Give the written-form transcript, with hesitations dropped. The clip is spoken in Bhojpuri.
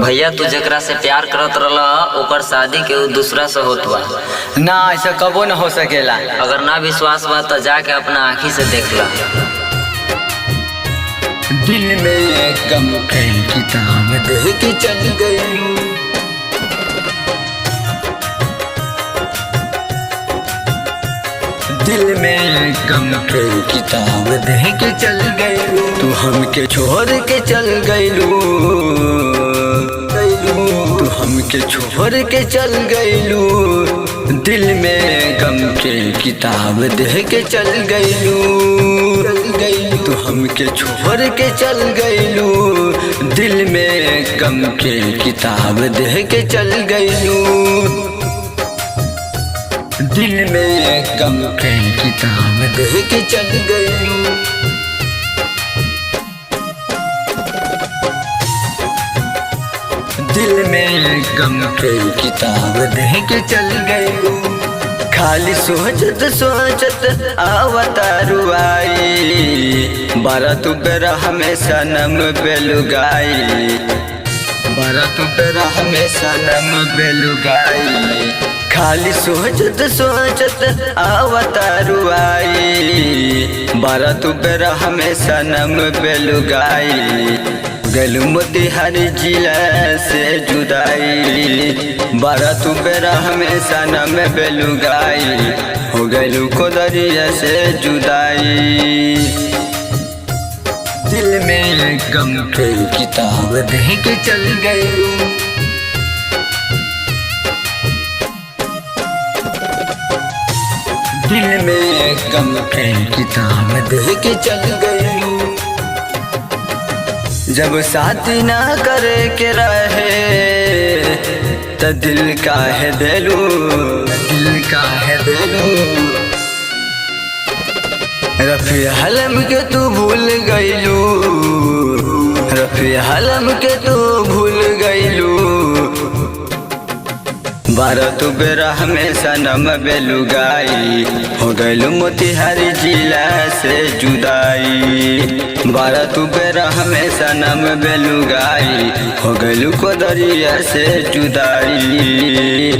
भैया तू जकरा से प्यार करत रहला ओकर शादी के दूसरा से होत बा। ना ऐसा कबो न हो सकेला। अगर ना विश्वास बा तो जाके अपना आँखी से देख ला। दिल में गम कई किताब दे के चल गई, दिल में गम कई किताब दे के चल गई। तू हमके छोड़ के चल गईलू, तू हमके छोड़ के चल गईलू। दिल में गम के किताब दे के चल गईलू, तू हमके छोड़ के चल गईलू। दिल में गम के किताब दे के चल गईलू, दिल में गम के किताब दे के चल गईलू। दिल में गम के किताब दे के चल गईलू। खाली सोचत सोचत आवतारू आई, बारा तू बेरा हमेशा नम बेलुगाई, बारा तू बेरा हमेशा नम बेलुगाई। खाली सोचत सोचत आवतारू आई, बारा तू बेरा हमेशा नम बेलुगाई। गलू मोतिहारी जिला से जुदाई, बारा तू बेरा हमेशा नम बेलुगाई। हो गलू कोदरिया से जुदाई, दिल में गम के किताब दे के चल गई। दिल में गम के किताब दे के चल गई। जब साथी ना करे के रहे तो दिल काहे देलू, दिल काहे देलू। रफी हलम के तू भूल गईलू, रफी हलम के तू भूल गईलू। बारा तू बेरा हमेशा नम बेलुगाई, हो गईलू मोतिहारी जिला से जुदाई। बारा तू बेरा हमेशा नम बेलुगाई, हो गईलू कोदरिया से जुदाई।